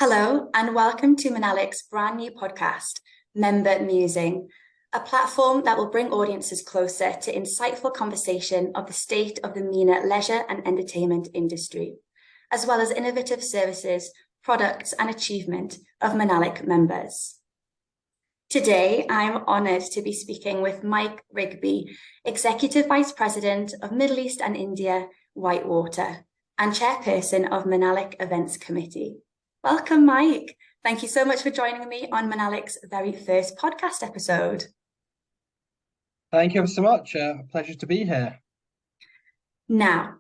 Hello, and welcome to Menalac's brand new podcast, Member Musing, a platform that will bring audiences closer to insightful conversation of the state of the MENA leisure and entertainment industry, as well as innovative services, products, and achievement of Menalac members. Today, I'm honoured to be speaking with Mike Rigby, Executive Vice President of Middle East and India, Whitewater, and Chairperson of Menalac Events Committee. Welcome, Mike. Thank you so much for joining me on Menalac's very first podcast episode. Thank you so much. A pleasure to be here. Now,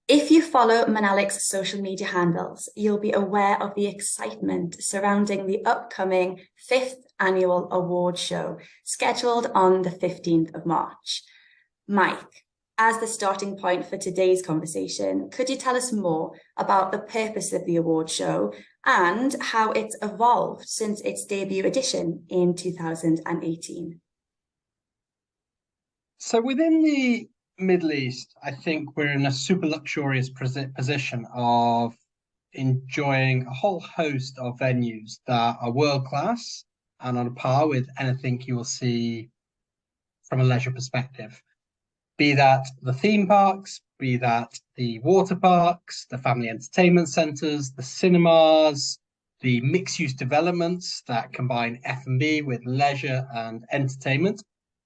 if you follow Menalac's social media handles, you'll be aware of the excitement surrounding the upcoming 5th annual award show scheduled on the 15th of March. Mike, as the starting point for today's conversation, could you tell us more about the purpose of the award show and how it's evolved since its debut edition in 2018? So within the Middle East, I think we're in a super luxurious position of enjoying a whole host of venues that are world-class and on a par with anything you will see from a leisure perspective. Be that the theme parks, be that the water parks, the family entertainment centres, the cinemas, the mixed-use developments that combine F&B with leisure and entertainment,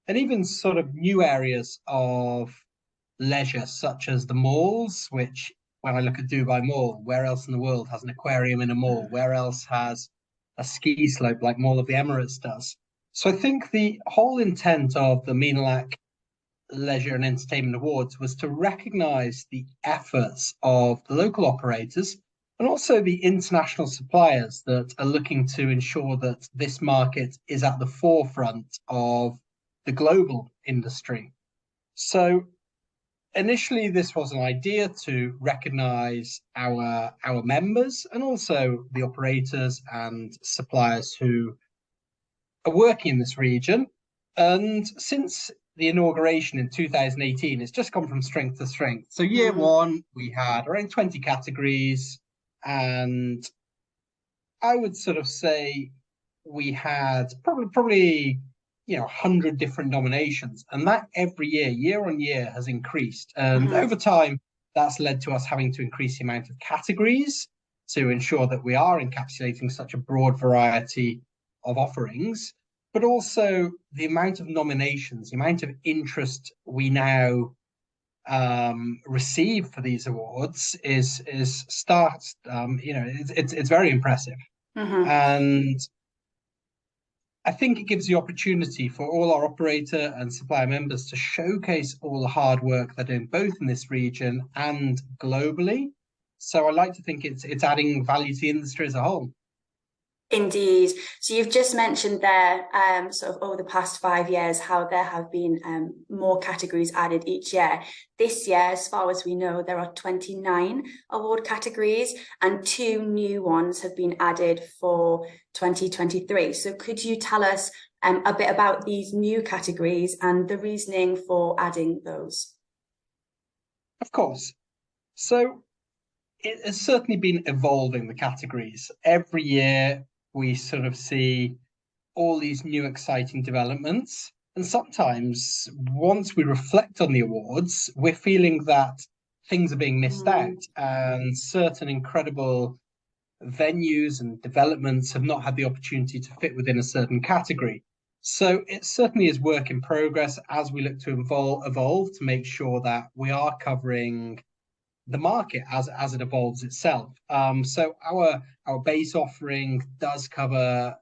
and even sort of new areas of leisure, such as the malls, which when I look at Dubai Mall, where else in the world has an aquarium in a mall? Where else has a ski slope like Mall of the Emirates does? So I think the whole intent of the Menalac Leisure and Entertainment Awards was to recognise the efforts of the local operators and also the international suppliers that are looking to ensure that this market is at the forefront of the global industry. So initially, this was an idea to recognise our members and also the operators and suppliers who are working in this region. And since the inauguration in 2018, it's just gone from strength to strength. So year one, we had around 20 categories, and I would sort of say we had probably 100 different nominations, and that every year on year, has increased. And over time, that's led to us having to increase the amount of categories to ensure that we are encapsulating such a broad variety of offerings, but also the amount of nominations, the amount of interest we now receive for these awards is it's very impressive. And I think it gives the opportunity for all our operator and supplier members to showcase all the hard work they're doing both in this region and globally. So I like to think it's adding value to the industry as a whole. Indeed. So you've just mentioned there, sort of over the past 5 years, how there have been more categories added each year. This year, as far as we know, there are 29 award categories and 2 new ones have been added for 2023. So could you tell us a bit about these new categories and the reasoning for adding those? Of course. So it has certainly been evolving, the categories. Every year, we sort of see all these new exciting developments. And sometimes once we reflect on the awards, we're feeling that things are being missed out and certain incredible venues and developments have not had the opportunity to fit within a certain category. So it certainly is work in progress as we look to evolve to make sure that we are covering the market as it evolves itself. So our base offering does cover,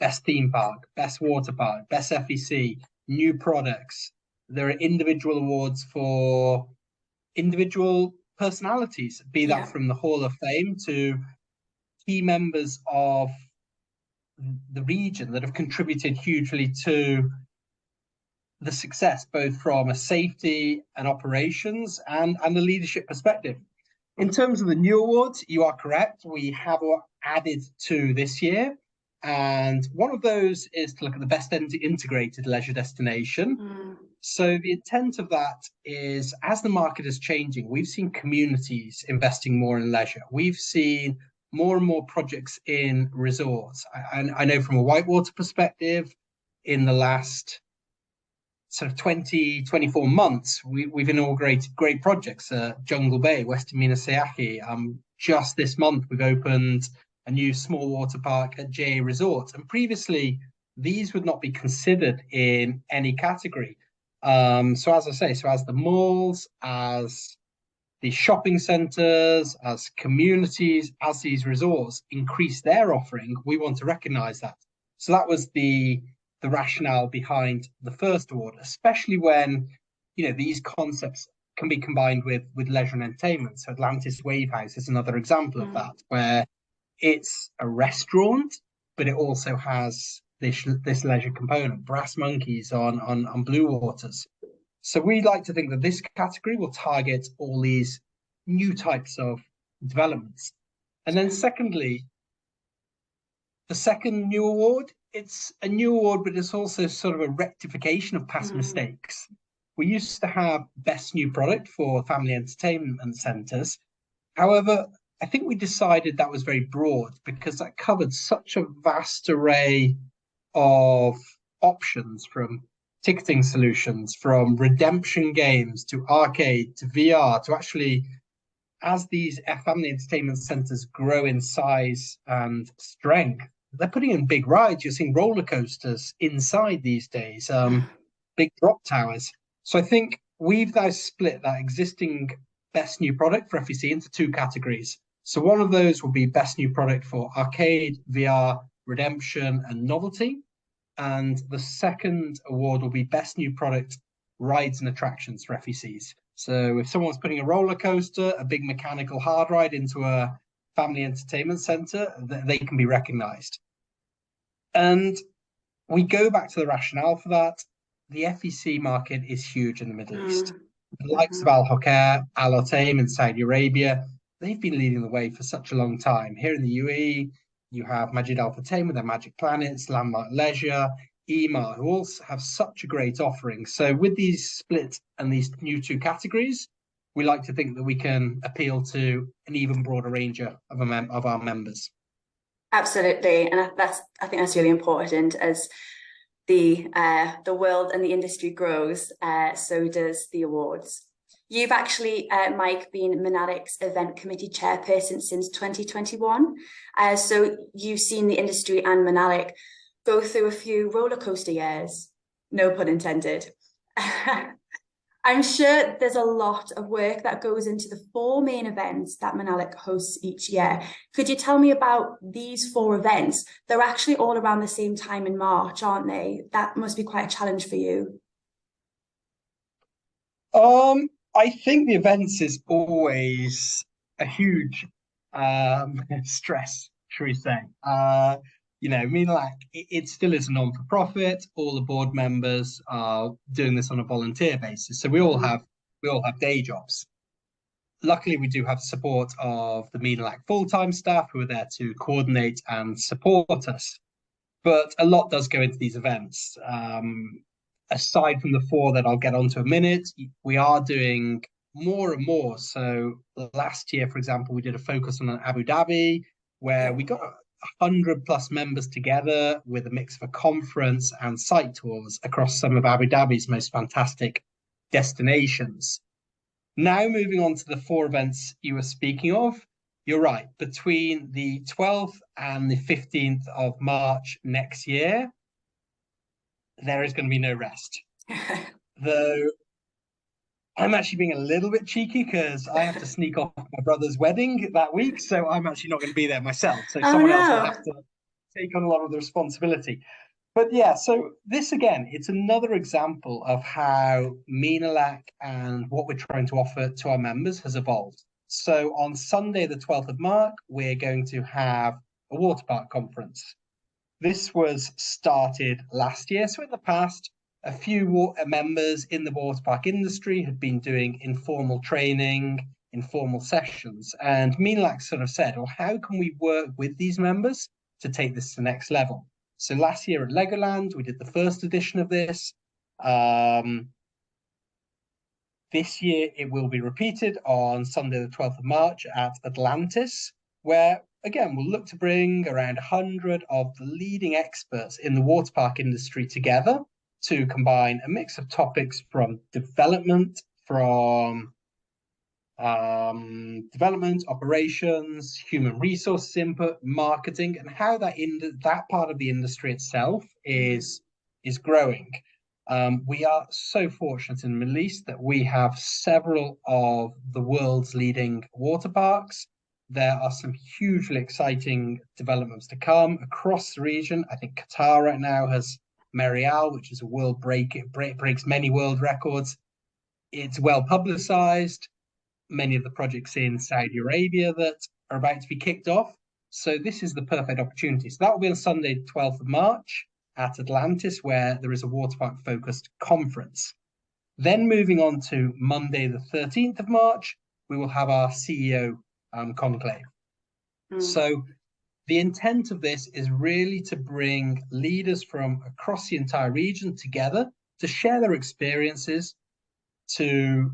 best theme park, best water park, best FEC, new products. There are individual awards for individual personalities, be that from the Hall of Fame to key members of the region that have contributed hugely to the success, both from a safety and operations and a leadership perspective. In terms of the new awards, you are correct. We have added 2 this year. And one of those is to look at the best integrated leisure destination. So the intent of that is, as the market is changing, we've seen communities investing more in leisure. We've seen more and more projects in resorts. I know from a Whitewater perspective, in the last sort of 24 months, we've inaugurated great projects at Jungle Bay, Western Minaseaki. Just this month, we've opened a new small water park at JA Resort. And previously, these would not be considered in any category. So as I say, so as the malls, as the shopping centres, as communities, as these resorts increase their offering, we want to recognise that. So that was the rationale behind the first award, especially when these concepts can be combined with leisure and entertainment. So Atlantis Wave House is another example of that, where it's a restaurant, but it also has this leisure component. Brass Monkeys on Blue Waters. So we like to think that this category will target all these new types of developments. And then secondly, the second new award, it's a new award, but it's also sort of a rectification of past mistakes. We used to have best new product for family entertainment centres. However, I think we decided that was very broad because that covered such a vast array of options, from ticketing solutions, from redemption games to arcade to VR, to actually, as these family entertainment centres grow in size and strength, they're putting in big rides. You're seeing roller coasters inside these days, big drop towers. So I think we've now split that existing best new product for FEC into two categories. So one of those will be best new product for arcade, VR, redemption, and novelty. And the second award will be best new product, rides and attractions for FECs. So if someone's putting a roller coaster, a big mechanical hard ride into a family entertainment centre, they can be recognised. And we go back to the rationale for that. The FEC market is huge in the Middle East. The likes of Al Hokair, Al Otaim in Saudi Arabia, they've been leading the way for such a long time. Here in the UAE, you have Majid Al Futtaim with their Magic Planets, Landmark Leisure, EMA, who also have such a great offering. So with these split and these new two categories, we like to think that we can appeal to an even broader range of our members. Absolutely, and I think that's really important. As the world and the industry grows, so does the awards. You've actually, Mike, been Menalac's event committee chairperson since 2021. So you've seen the industry and Menalac go through a few roller coaster years, no pun intended. I'm sure there's a lot of work that goes into the 4 main events that Menalac hosts each year. Could you tell me about these 4 events? They're actually all around the same time in March, aren't they? That must be quite a challenge for you. I think the events is always a huge stress, should we say. Menalac, it still is a non-for-profit. All the board members are doing this on a volunteer basis. So we all have day jobs. Luckily, we do have support of the Menalac full-time staff who are there to coordinate and support us. But a lot does go into these events. Aside from the 4 that I'll get onto a minute, we are doing more and more. So last year, for example, we did a focus on Abu Dhabi, where we got 100+ members together with a mix of a conference and site tours across some of Abu Dhabi's most fantastic destinations. Now, moving on to the 4 events you were speaking of, you're right. Between the 12th and the 15th of March next year, there is going to be no rest. Though I'm actually being a little bit cheeky because I have to sneak off my brother's wedding that week, so I'm actually not going to be there myself. So someone else will have to take on a lot of the responsibility. But yeah, so this again, it's another example of how Menalac and what we're trying to offer to our members has evolved. So on Sunday, the 12th of March, we're going to have a water park conference. This was started last year. So in the past, a few members in the water park industry had been doing informal training, informal sessions. And Menalac sort of said, well, how can we work with these members to take this to the next level? So last year at Legoland, we did the first edition of this. This year, it will be repeated on Sunday, the 12th of March at Atlantis, where again, we'll look to bring around 100 of the leading experts in the water park industry together to combine a mix of topics from development, operations, human resources input, marketing, and how that part of the industry itself is growing. We are so fortunate in the Middle East that we have several of the world's leading water parks. There are some hugely exciting developments to come across the region. I think Qatar right now has Merial, which is a world breaks many world records. It's well publicized. Many of the projects in Saudi Arabia that are about to be kicked off. So this is the perfect opportunity. So that will be on Sunday, 12th of March at Atlantis, where there is a water park focused conference. Then moving on to Monday, the 13th of March, we will have our CEO conclave. So the intent of this is really to bring leaders from across the entire region together to share their experiences, to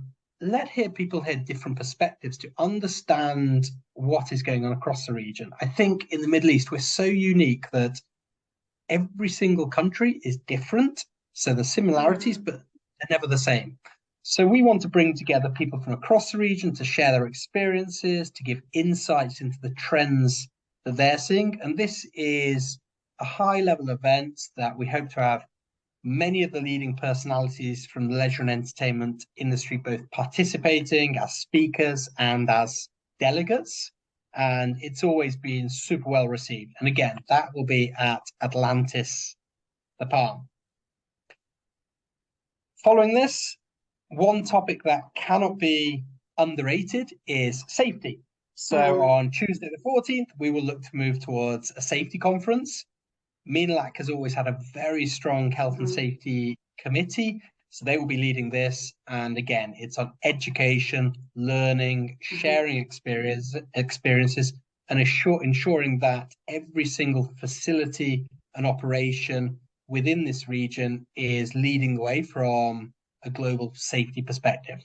people hear different perspectives, to understand what is going on across the region. I think in the Middle East, we're so unique that every single country is different. So there's similarities, but they're never the same. So we want to bring together people from across the region to share their experiences, to give insights into the trends that they're seeing. And this is a high-level event that we hope to have many of the leading personalities from the leisure and entertainment industry both participating as speakers and as delegates. And it's always been super well received. And again, that will be at Atlantis, the Palm. Following this, one topic that cannot be underrated is safety. So on Tuesday the 14th, we will look to move towards a safety conference. Menalac has always had a very strong health and safety committee, so they will be leading this. And again, it's on education, learning, sharing experiences, and ensuring that every single facility and operation within this region is leading the way from a global safety perspective.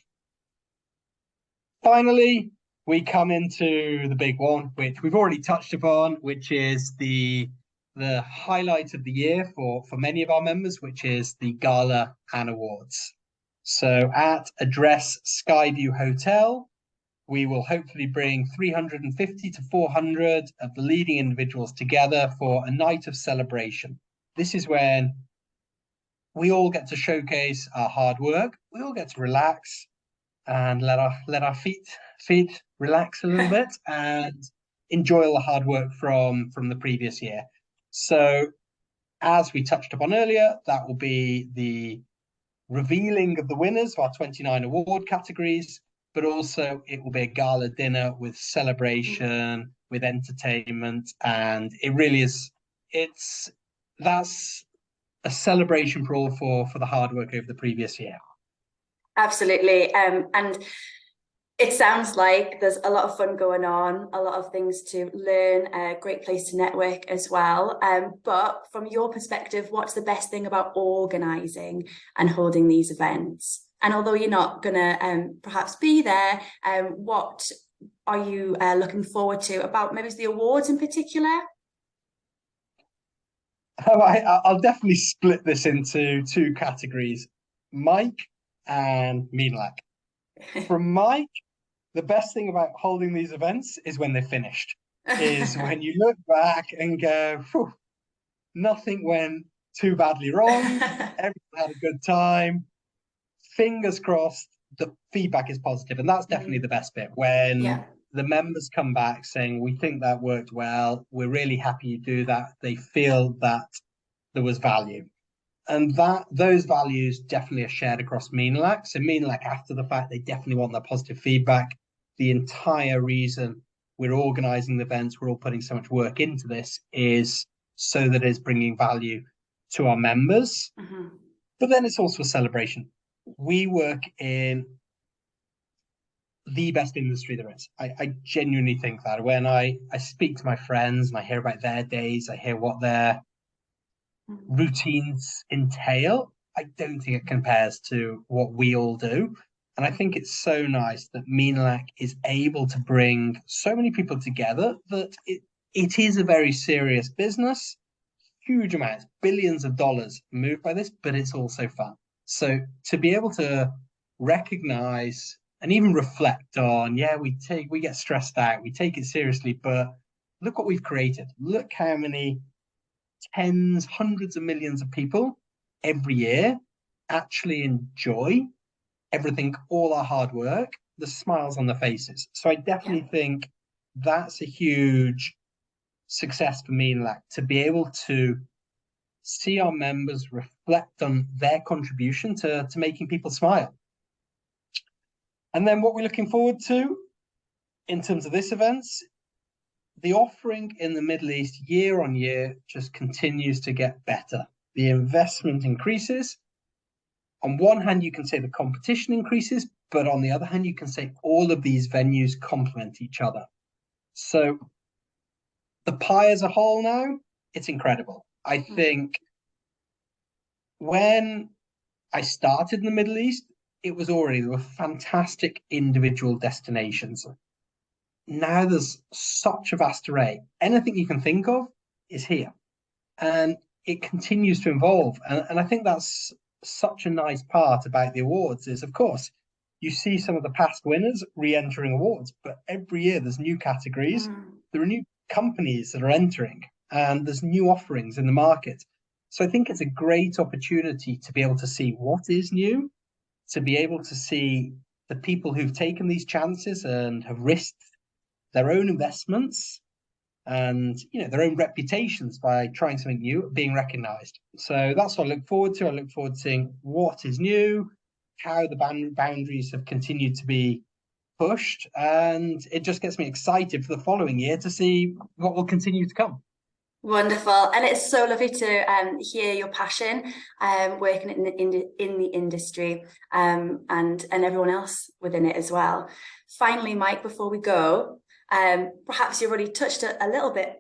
Finally, we come into the big one, which we've already touched upon, which is the highlight of the year for many of our members, which is the Gala and Awards. So at Address Skyview Hotel, we will hopefully bring 350 to 400 of the leading individuals together for a night of celebration. This is when we all get to showcase our hard work. We all get to relax and let our feet relax a little bit and enjoy all the hard work from the previous year. So, as we touched upon earlier, that will be the revealing of the winners of our 29 award categories, but also it will be a gala dinner with celebration, with entertainment, and it really is. That's a celebration for the hard work over the previous year. Absolutely, and it sounds like there's a lot of fun going on, a lot of things to learn, a great place to network as well. But from your perspective, what's the best thing about organising and holding these events? And although you're not going to perhaps be there, what are you looking forward to about maybe the awards in particular? I'll definitely split this into two categories, Mike and Menalac. From Mike, the best thing about holding these events is when they're finished, is when you look back and go, nothing went too badly wrong. Everyone had a good time. Fingers crossed, the feedback is positive. And that's definitely the best bit, when the members come back saying, we think that worked well. We're really happy you do that. They feel that there was value. And those values definitely are shared across Menalac. So Menalac, after the fact, they definitely want that positive feedback. The entire reason we're organising the events, we're all putting so much work into this, is so that it's bringing value to our members. But then it's also a celebration. We work in the best industry there is. I genuinely think that. When I speak to my friends and I hear about their days, I hear what their routines entail, I don't think it compares to what we all do. And I think it's so nice that Menalac is able to bring so many people together that it is a very serious business, huge amounts, billions of dollars moved by this, but it's also fun. So to be able to recognize and even reflect on, yeah, we get stressed out, we take it seriously, but look what we've created. Look how many tens, hundreds of millions of people every year actually enjoy everything, all our hard work, the smiles on their faces. So I definitely think that's a huge success for Menalac, to be able to see our members reflect on their contribution to making people smile. And then what we're looking forward to in terms of this event, the offering in the Middle East year on year just continues to get better. The investment increases. On one hand, you can say the competition increases, but on the other hand, you can say all of these venues complement each other. So the pie as a whole now, it's incredible. I think when I started in the Middle East, there were fantastic individual destinations. Now there's such a vast array. Anything you can think of is here. And it continues to evolve. And I think that's such a nice part about the awards is, of course, you see some of the past winners re-entering awards, but every year there's new categories. There are new companies that are entering, and there's new offerings in the market. So I think it's a great opportunity to be able to see what is new, to be able to see the people who've taken these chances and have risked their own investments and their own reputations by trying something new being recognized. So that's what I look forward to. I look forward to seeing what is new, how the boundaries have continued to be pushed, and it just gets me excited for the following year to see what will continue to come. Wonderful, and it's so lovely to hear your passion working in the industry and everyone else within it as well. Finally, Mike, before we go, perhaps you've already touched a little bit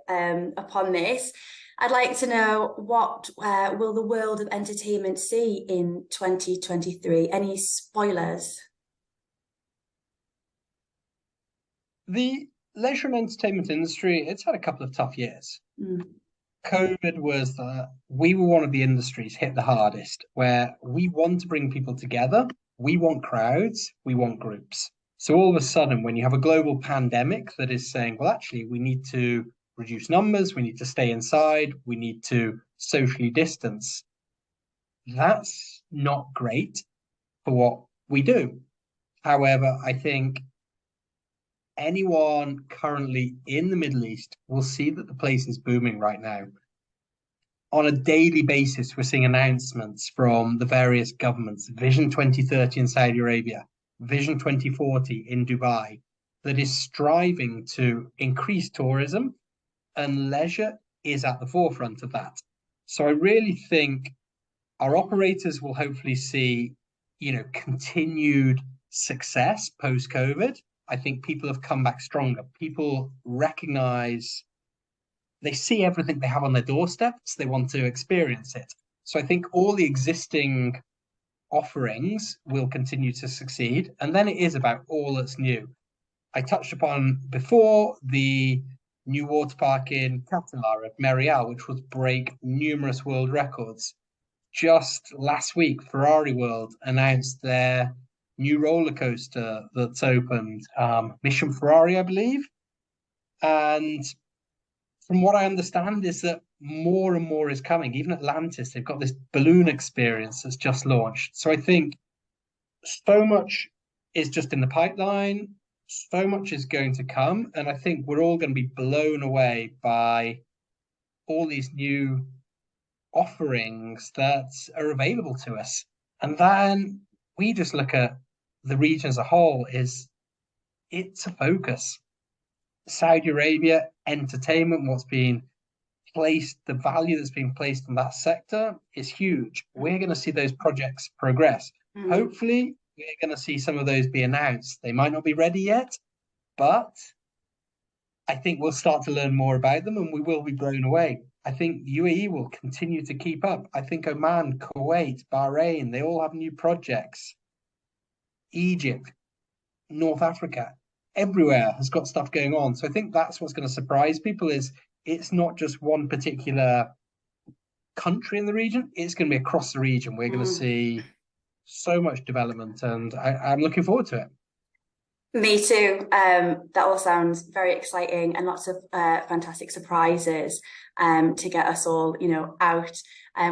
upon this. I'd like to know what will the world of entertainment see in 2023? Any spoilers? The leisure and entertainment industry, it's had a couple of tough years. COVID was we were one of the industries hit the hardest, where we want to bring people together. We want crowds, we want groups. So all of a sudden, when you have a global pandemic that is saying, well, actually, we need to reduce numbers, we need to stay inside, we need to socially distance, that's not great for what we do. However, I think anyone currently in the Middle East will see that the place is booming right now. On a daily basis, we're seeing announcements from the various governments, Vision 2030 in Saudi Arabia, Vision 2040 in Dubai, that is striving to increase tourism, and leisure is at the forefront of that. So I really think our operators will hopefully see, continued success post-COVID. I think people have come back stronger. People recognize, they see everything they have on their doorsteps. They want to experience it. So I think all the existing offerings will continue to succeed. And then it is about all that's new. I touched upon before the new water park in Qatar at Merial, which will break numerous world records. Just last week, Ferrari World announced their new roller coaster that's opened, Mission Ferrari, I believe. And from what I understand is that more and more is coming. Even Atlantis, they've got this balloon experience that's just launched. So I think so much is just in the pipeline. So much is going to come. And I think we're all going to be blown away by all these new offerings that are available to us. And then we just look at the region as a whole, it's a focus. Saudi Arabia, entertainment, what's being placed, the value that's being placed on that sector is huge. We're going to see those projects progress. Hopefully, we're going to see some of those be announced. They might not be ready yet, but I think we'll start to learn more about them and we will be blown away. I think UAE will continue to keep up. I think Oman, Kuwait, Bahrain, they all have new projects. Egypt, North Africa, everywhere has got stuff going on. So I think that's what's going to surprise people is it's not just one particular country in the region, it's going to be across the region. We're going to see so much development, and I'm looking forward to it. Me too. That all sounds very exciting, and lots of fantastic surprises to get us all, out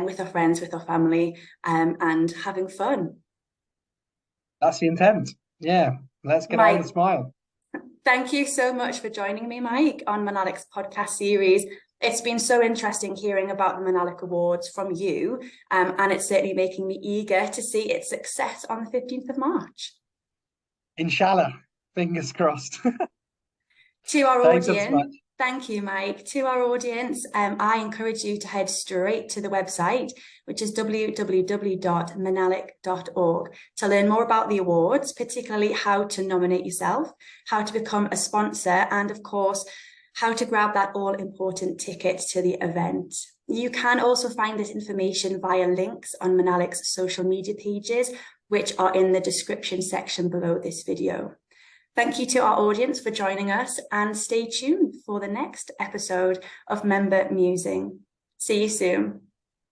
with our friends, with our family, and having fun. That's the intent. Yeah, let's get on and Mike, smile. thank you so much for joining me, Mike, on Menalac's podcast series. It's been so interesting hearing about the Menalac Awards from you, and it's certainly making me eager to see its success on the 15th of March. Inshallah, fingers crossed. To our Thanks so much. audience, thank you, Mike. To our audience, I encourage you to head straight to the website, which is www.menalac.org, to learn more about the awards, particularly how to nominate yourself, how to become a sponsor, and of course, how to grab that all-important ticket to the event. You can also find this information via links on Menalac's social media pages, which are in the description section below this video. Thank you to our audience for joining us, and stay tuned for the next episode of Member Musing. See you soon.